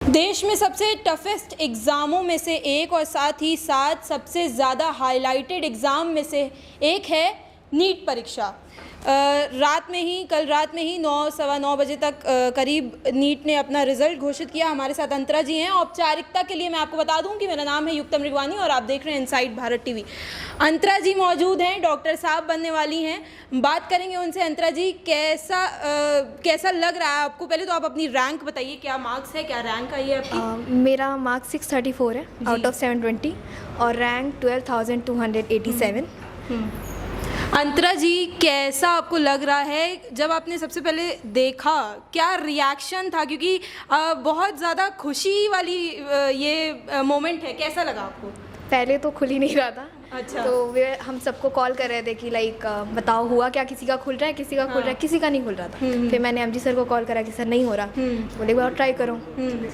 देश में सबसे टफेस्ट एग्ज़ामों में से एक और साथ ही साथ सबसे ज़्यादा हाईलाइटेड एग्ज़ाम में से एक है नीट परीक्षा। कल रात में ही 9 बजे तक करीब नीट ने अपना रिज़ल्ट घोषित किया। हमारे साथ अंतरा जी हैं। औपचारिकता के लिए मैं आपको बता दूं कि मेरा नाम है युक्ता मृगवानी और आप देख रहे हैं इनसाइड भारत टीवी। अंतरा जी मौजूद हैं, डॉक्टर साहब बनने वाली हैं, बात करेंगे उनसे। अंतरा जी, कैसा लग रहा है आपको? पहले तो आप अपनी रैंक बताइए, क्या मार्क्स है, क्या रैंक आई है आपकी? मेरा मार्क्स 634 है आउट ऑफ 720 और रैंक 12,287। अंतरा जी, कैसा आपको लग रहा है जब आपने सबसे पहले देखा? क्या रिएक्शन था? क्योंकि बहुत ज़्यादा खुशी वाली ये मोमेंट है, कैसा लगा आपको? पहले तो खुल ही नहीं रहा था। अच्छा। तो वे हम सबको कॉल कर रहे थे कि लाइक बताओ हुआ क्या, किसी का खुल रहा है, किसी का खुल रहा है, किसी का नहीं खुल रहा था। फिर मैंने एमजी सर को कॉल करा कि सर नहीं हो रहा। बोले एक बार ट्राई करो।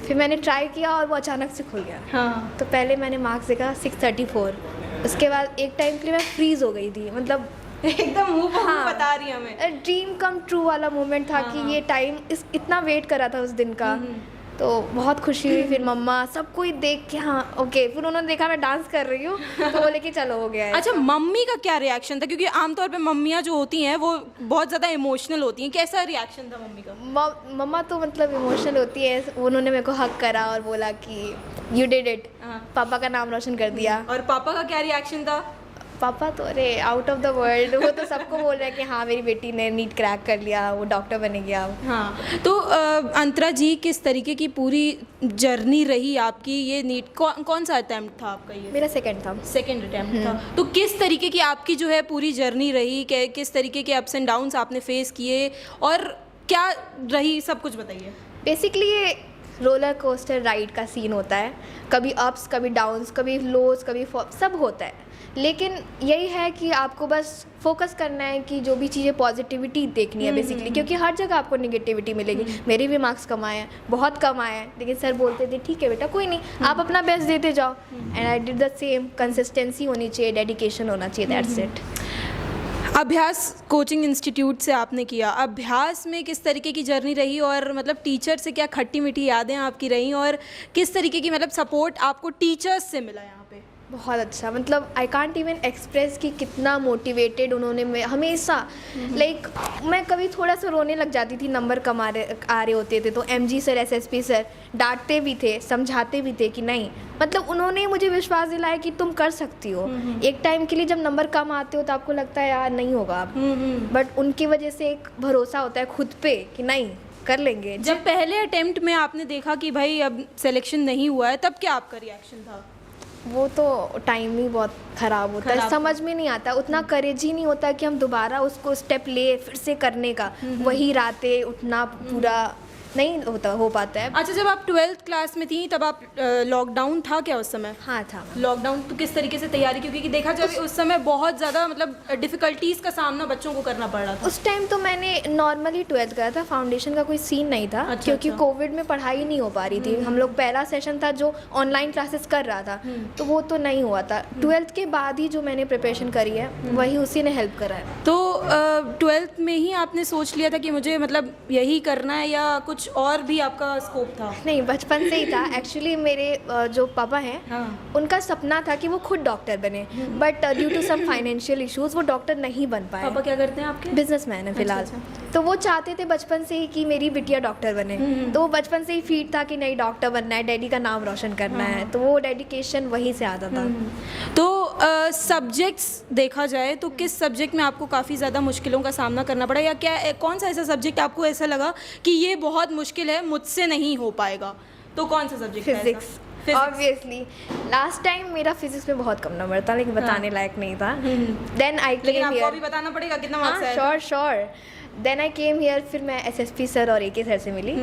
फिर मैंने ट्राई किया और वो अचानक से खुल गया। हाँ। तो पहले मैंने मार्क्स देखा 634। उसके बाद एक टाइम के लिए मैं फ्रीज हो गई थी, मतलब एकदम मुंह पर मुंह बता रही हमें। ड्रीम कम ट्रू वाला मोमेंट था कि ये टाइम इतना वेट करा था उस दिन का। तो बहुत खुशी हुई। फिर मम्मा सब कोई देख के हाँ ओके, फिर उन्होंने देखा मैं डांस कर रही हूँ तो बोले कि चलो हो गया है। अच्छा, मम्मी का क्या रिएक्शन था? क्योंकि आमतौर पे मम्मियाँ जो होती हैं वो बहुत ज़्यादा इमोशनल होती हैं, कैसा रिएक्शन था मम्मी का? मम्मा तो मतलब इमोशनल होती है। उन्होंने मेरे को हक करा और बोला कि यू डिड इट, पापा का नाम रोशन कर दिया। और पापा का क्या रिएक्शन था? पापा तो अरे आउट ऑफ द वर्ल्ड, वो तो सबको बोल रहे हैं कि हाँ मेरी बेटी ने नीट क्रैक कर लिया, वो डॉक्टर बनेगी अब। हाँ, तो अंतरा जी, किस तरीके की पूरी जर्नी रही आपकी? ये नीट कौन सा अटैम्प्ट था आपका? ये मेरा सेकंड अटैम्प्ट था। तो किस तरीके की आपकी जो है पूरी जर्नी रही? किस तरीके के अप्स एंड डाउन्स आपने फेस किए और क्या रही, सब कुछ बताइए। बेसिकली ये रोलर कोस्टर राइड का सीन होता है, कभी अप्स कभी डाउन्स, कभी लोज कभी सब होता है। लेकिन यही है कि आपको बस फोकस करना है कि जो भी चीज़ें पॉजिटिविटी देखनी है बेसिकली, क्योंकि हर जगह आपको नेगेटिविटी मिलेगी। मेरे भी मार्क्स कम आए हैं, बहुत कम आए हैं, लेकिन सर बोलते थे ठीक है बेटा कोई नहीं, आप अपना बेस्ट देते जाओ। And I did the same. Consistency होनी चाहिए, डेडिकेशन होना चाहिए, दैट्स इट। अभ्यास कोचिंग इंस्टीट्यूट से आपने किया, अभ्यास में किस तरीके की जर्नी रही और मतलब टीचर से क्या खट्टी मीठी यादें आपकी रहीं और किस तरीके की मतलब सपोर्ट आपको टीचर्स से मिला यहाँ पे? बहुत अच्छा, मतलब आई कांट इवन एक्सप्रेस कि कितना मोटिवेटेड उन्होंने हमेशा लाइक मैं कभी थोड़ा सा रोने लग जाती थी, नंबर कम आ रहे होते थे तो एमजी सर एसएसपी सर डांटते भी थे, समझाते भी थे कि नहीं, मतलब उन्होंने मुझे विश्वास दिलाया कि तुम कर सकती हो। एक टाइम के लिए जब नंबर कम आते हो तो आपको लगता है यार नहीं होगा अब, बट उनकी वजह से एक भरोसा होता है खुद पे कि नहीं कर लेंगे। जब पहले अटेम्प्ट में आपने देखा कि भाई अब सिलेक्शन नहीं हुआ है, तब क्या आपका रिएक्शन था? वो तो टाइम ही बहुत ख़राब होता है, समझ में नहीं आता, उतना करेज ही नहीं होता कि हम दोबारा उसको स्टेप ले फिर से करने का। वही रातें उठना पूरा नहीं हो पाता है। अच्छा, जब आप 12th क्लास में थी तब आप लॉकडाउन था क्या उस समय? हाँ था लॉकडाउन। तो किस तरीके से तैयारी, क्योंकि देखा जाए उस समय बहुत ज़्यादा मतलब डिफ़िकल्टीज़ का सामना बच्चों को करना पड़ रहा था। उस टाइम तो मैंने नॉर्मली 12th करा था, फाउंडेशन का कोई सीन नहीं था। क्योंकि कोविड में पढ़ाई नहीं हो पा रही थी। हम लोग पहला सेशन था जो ऑनलाइन क्लासेस कर रहा था, तो वो तो नहीं हुआ था। 12th के बाद ही जो मैंने प्रिपरेशन करी है वही उसी ने हेल्प करा है। तो 12th में ही आपने सोच लिया था कि मुझे मतलब यही करना है या कुछ और भी आपका स्कोप था? नहीं, बचपन से ही था। एक्चुअली मेरे जो पापा हैं उनका सपना था कि वो खुद डॉक्टर बने, but due to some financial issues वो डॉक्टर नहीं बन पाए। पापा क्या करते हैं आपके? बिजनेसमैन है फिलहाल। तो वो चाहते थे बचपन से ही कि मेरी बिटिया डॉक्टर बने, तो वो बचपन से ही फीड था कि नहीं डॉक्टर बनना है, डैडी का नाम रोशन करना है, तो वो डेडिकेशन वहीं से आता था। तो सब्जेक्ट्स देखा जाए तो किस सब्जेक्ट में आपको काफ़ी ज़्यादा मुश्किलों का सामना करना पड़ा, या क्या कौन सा ऐसा सब्जेक्ट आपको ऐसा लगा कि ये बहुत मुश्किल है, मुझसे नहीं हो पाएगा? तो कौन सा subject? Physics. Obviously last time मेरा फिजिक्स में बहुत कम नंबर था, लेकिन बताने लायक नहीं था। Then I came here. आपको अभी बताना पड़ेगा कितना मार्क्स आया? Sure. Then I came here, फिर मैं एसएसपी सर और एके सर से मिली।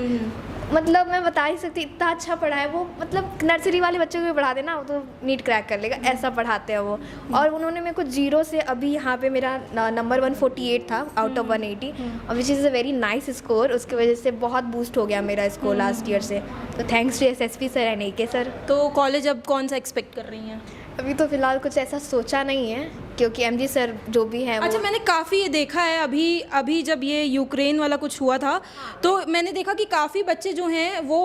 मतलब मैं बता ही सकती, इतना अच्छा पढ़ा है वो, मतलब नर्सरी वाले बच्चों को भी पढ़ा देना वो तो नीट क्रैक कर लेगा, ऐसा पढ़ाते हैं वो। और उन्होंने मेरे को 0 से अभी यहाँ पे मेरा नंबर 148 था out of 180, which is a very nice score. उसकी वजह से बहुत बूस्ट हो गया मेरा स्कोर लास्ट ईयर से, तो thanks to SSP sir and AK sir. तो कॉलेज अब कौन सा एक्सपेक्ट कर रही हैं? अभी तो फ़िलहाल कुछ ऐसा सोचा नहीं है, क्योंकि एमजी सर जो भी है अच्छा, वो मैंने काफ़ी ये देखा है, अभी जब ये यूक्रेन वाला कुछ हुआ था तो मैंने देखा कि काफ़ी बच्चे जो हैं वो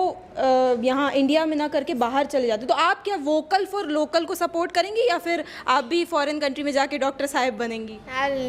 यहाँ इंडिया में ना करके बाहर चले जाते। तो आप क्या वोकल फॉर लोकल को सपोर्ट करेंगी या फिर आप भी फॉरेन कंट्री में जाके डॉक्टर साहब बनेंगी? I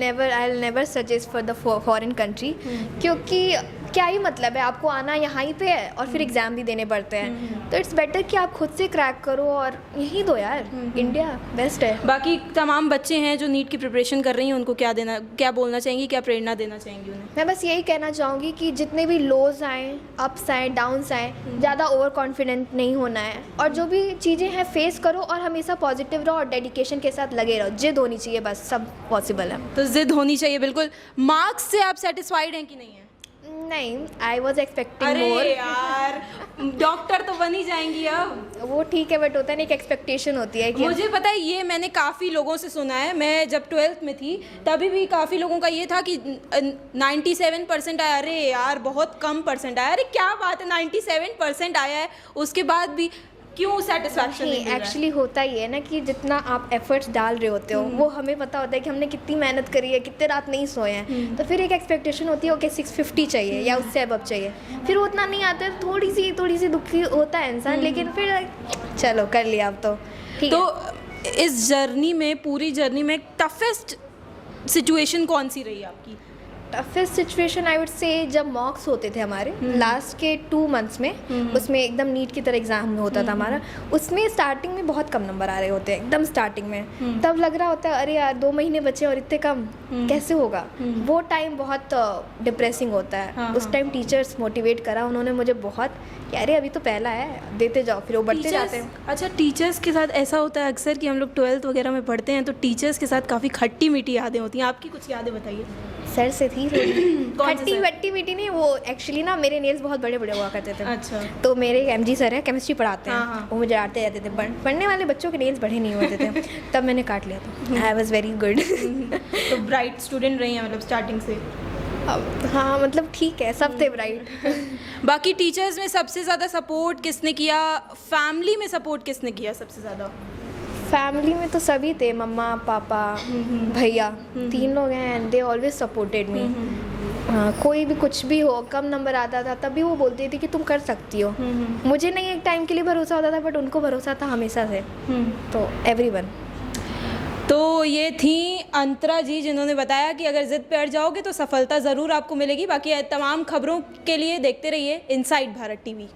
never suggest for the foreign country, क्योंकि क्या ही मतलब है, आपको आना यहाँ ही पे है और फिर एग्ज़ाम भी देने पड़ते हैं। तो इट्स बेटर कि आप खुद से क्रैक करो और यहीं दो यार, इंडिया बेस्ट है। बाकी तमाम बच्चे हैं जो नीट की प्रिपरेशन कर रही हैं, उनको क्या बोलना चाहेंगी, क्या प्रेरणा देना चाहेंगी उन्हें? मैं बस यही कहना चाहूँगी कि जितने भी लोज आएँ, अप्स आएँ, डाउन्स आएँ, ज़्यादा ओवर कॉन्फिडेंट नहीं होना है और जो भी चीज़ें हैं फेस करो और हमेशा पॉजिटिव रहो और डेडिकेशन के साथ लगे रहो। जिद होनी चाहिए, बस सब पॉसिबल है। तो जिद होनी चाहिए बिल्कुल। मार्क्स से आप सेटिस्फाइड हैं कि नहीं है? नहीं, आई वॉज एक्सपेक्टिंग अरे मोर। यार, डॉक्टर तो बन ही जाएंगी अब। वो ठीक है, बट होता है ना, एक एक्सपेक्टेशन होती है कि मुझे पता है, ये मैंने काफ़ी लोगों से सुना है। मैं जब 12th में थी तभी भी काफ़ी लोगों का ये था कि 97% आया। अरे यार, बहुत कम परसेंट आया। अरे क्या बात है, 97% आया है, उसके बाद भी क्यों सेटिस्फैक्शन नहीं मिल रहा है? एक्चुअली होता ही है ना कि जितना आप एफर्ट्स डाल रहे होते हो वो हमें पता होता है कि हमने कितनी मेहनत करी है, कितने रात नहीं सोए हैं, तो फिर एक एक्सपेक्टेशन होती है ओके 650 चाहिए या उससे अबव चाहिए, फिर वो उतना नहीं आता है, थोड़ी सी दुखी होता है इंसान, लेकिन फिर चलो कर लिया अब तो ठीक है। तो इस जर्नी में, पूरी जर्नी में टफेस्ट सिचुएशन कौन सी रही आपकी? Toughest situation I would say जब मॉक्स होते थे हमारे लास्ट के 2 मंथ्स में, उसमें एकदम नीट की तरह एग्ज़ाम होता था हमारा, उसमें स्टार्टिंग में बहुत कम नंबर आ रहे होते हैं एकदम स्टार्टिंग में, तब लग रहा होता है अरे यार 2 महीने बचे और इतने कम कैसे होगा। वो टाइम बहुत डिप्रेसिंग होता है। उस टाइम टीचर्स मोटिवेट करा उन्होंने मुझे बहुत कि अरे अभी तो पहला है, देते जाओ, फिर वो बढ़ते जाते हैं। अच्छा, टीचर्स के साथ ऐसा होता है अक्सर कि हम लोग 12th वगैरह में पढ़ते हैं तो टीचर्स के साथ काफ़ी खट्टी मीठी यादें होती हैं। आपकी कुछ यादें बताइए। सर से थी कौन से खट्टी सर? वट्टी मीठी नहीं, वो एक्चुअली ना मेरे नेल्स बहुत बड़े बड़े हुआ करते थे। अच्छा। तो मेरे एमजी सर है, केमिस्ट्री पढ़ाते हैं, हाँ। वो मुझे डांटते रहते थे, पढ़ने वाले बच्चों के नेल्स बड़े नहीं होते थे। तब मैंने काट लिया था। I was very good. तो ब्राइट स्टूडेंट रही हैं मतलब स्टार्टिंग से? हाँ मतलब ठीक है, सब थे ब्राइट। बाकी टीचर्स में सबसे ज़्यादा सपोर्ट किसने किया? फैमिली में सपोर्ट किसने किया सबसे ज़्यादा? फैमिली में तो सभी थे, मम्मा पापा भैया, 3 लोग हैं and they always supported me. कोई भी कुछ भी हो, कम नंबर आता था तभी वो बोलती थी कि तुम कर सकती हो। मुझे नहीं एक टाइम के लिए भरोसा होता था, बट उनको भरोसा था हमेशा से। तो एवरीवन। तो ये थी अंतरा जी, जिन्होंने बताया कि अगर ज़िद पे अड़ जाओगे तो सफलता ज़रूर आपको मिलेगी। बाकी तमाम खबरों के लिए देखते रहिए इनसाइड भारत टीवी।